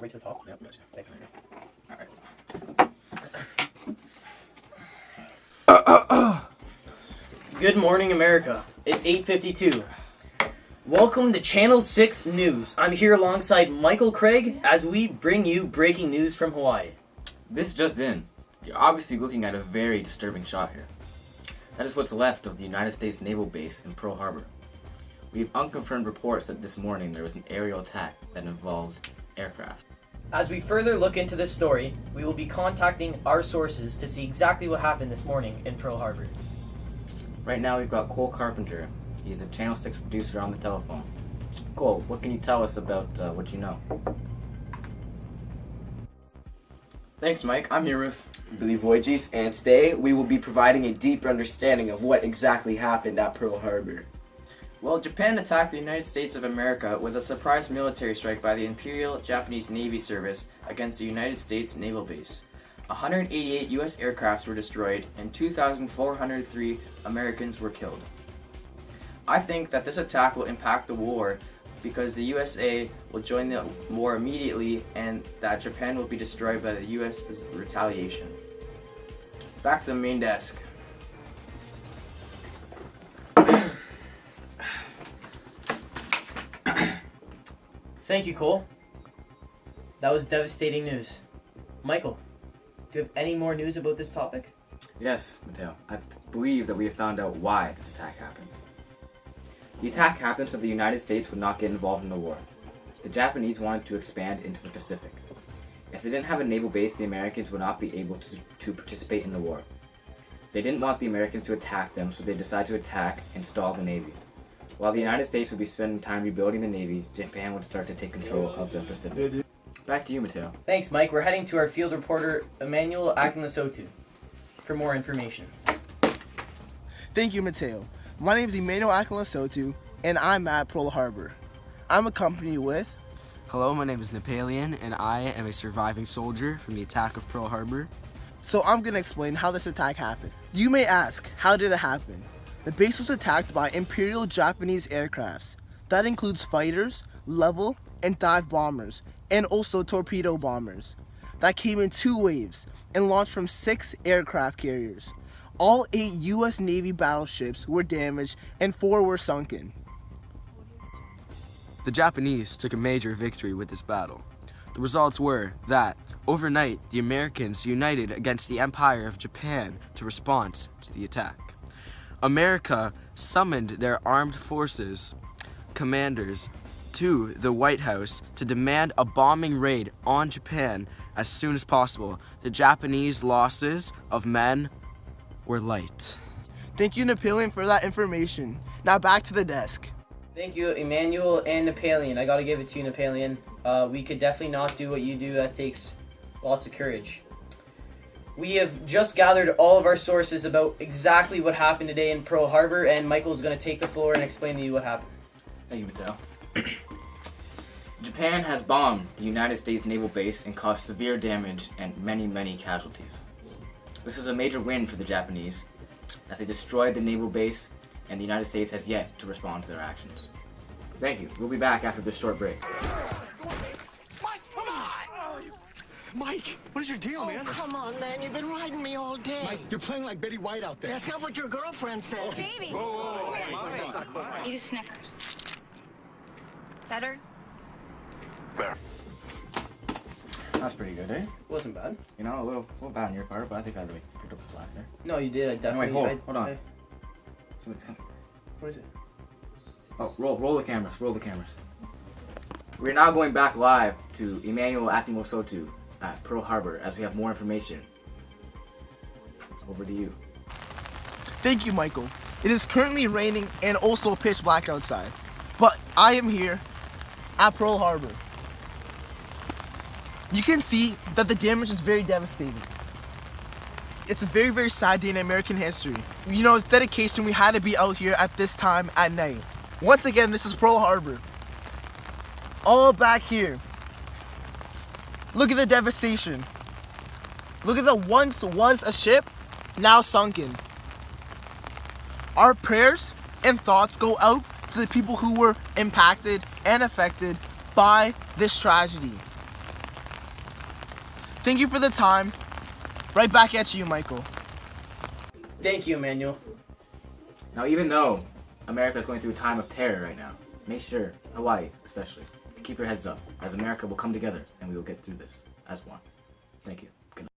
right to the top? Yep, gotcha. Thank you. Alright. Good morning, America. It's 8:52. Welcome to Channel 6 News. I'm here alongside Michael Craig as we bring you breaking news from Hawaii. This just in. You're obviously looking at a very disturbing shot here. That is what's left of the United States Naval Base in Pearl Harbor. We have unconfirmed reports that this morning there was an aerial attack that involved aircraft. As we further look into this story, we will be contacting our sources to see exactly what happened this morning in Pearl Harbor. Right now we've got Cole Carpenter. He's a Channel 6 producer on the telephone. Cole, what can you tell us about what you know? Thanks, Mike. I'm here with Billy Voiges, and today we will be providing a deeper understanding of what exactly happened at Pearl Harbor. Well, Japan attacked the United States of America with a surprise military strike by the Imperial Japanese Navy Service against the United States Naval Base. 188 U.S. aircrafts were destroyed, and 2,403 Americans were killed. I think that this attack will impact the war because the USA will join the war immediately and that Japan will be destroyed by the US's retaliation. Back to the main desk. Thank you, Cole. That was devastating news. Michael, do you have any more news about this topic? Yes, Mateo. I believe that we have found out why this attack happened. The attack happened so the United States would not get involved in the war. The Japanese wanted to expand into the Pacific. If they didn't have a naval base, the Americans would not be able to participate in the war. They didn't want the Americans to attack them, so they decided to attack and stall the Navy. While the United States would be spending time rebuilding the Navy, Japan would start to take control of the Pacific. Back to you, Mateo. Thanks, Mike. We're heading to our field reporter, Emmanuel Akinlasotu, for more information. Thank you, Mateo. My name is Emmanuel Akinlasotu, and I'm at Pearl Harbor. I'm accompanied with... Hello, my name is Napoleon, and I am a surviving soldier from the attack of Pearl Harbor. So I'm going to explain how this attack happened. You may ask, how did it happen? The base was attacked by Imperial Japanese aircrafts. That includes fighters, level, and dive bombers, and also torpedo bombers. That came in 2 waves and launched from 6 aircraft carriers. All 8 U.S. Navy battleships were damaged and 4 were sunken. The Japanese took a major victory with this battle. The results were that, overnight, the Americans united against the Empire of Japan to respond to the attack. America summoned their armed forces commanders to the White House to demand a bombing raid on Japan as soon as possible. The Japanese losses of men were light. Thank you, Napoleon, for that information. Now back to the desk. Thank you, Emmanuel and Napoleon. I gotta give it to you, Napoleon. We could definitely not do what you do. That takes lots of courage. We have just gathered all of our sources about exactly what happened today in Pearl Harbor, and Michael's going to take the floor and explain to you what happened. Thank you, Mateo. Japan has bombed the United States Naval Base and caused severe damage and many, many casualties. This was a major win for the Japanese, as they destroyed the naval base, and the United States has yet to respond to their actions. Thank you. We'll be back after this short break. Mike, what is your deal, man? Come on, man. You've been riding me all day. Mike, you're playing like Betty White out there. That's not what your girlfriend said. Baby. Eat a Snickers. Better? That's pretty good, eh? Wasn't bad. You know, a little bad on your part, but I think I really picked up a slack there. No, you did. I definitely. Wait, hold on. So it's coming. What is it? Oh, roll the cameras. Roll the cameras. We're now going back live to Emmanuel Akinlasotu at Pearl Harbor as we have more information. Over to you. Thank you, Michael. It is currently raining and also pitch black outside. But I am here at Pearl Harbor. You can see that the damage is very devastating. It's a very, very sad day in American history. You know, it's dedication. We had to be out here at this time at night. Once again, this is Pearl Harbor. All back here. Look at the devastation. Look at the once was a ship, now sunken. Our prayers and thoughts go out to the people who were impacted and affected by this tragedy. Thank you for the time. Right back at you, Michael. Thank you, Emmanuel. Now, even though America is going through a time of terror right now, make sure, Hawaii especially, to keep your heads up, as America will come together and we will get through this as one. Thank you.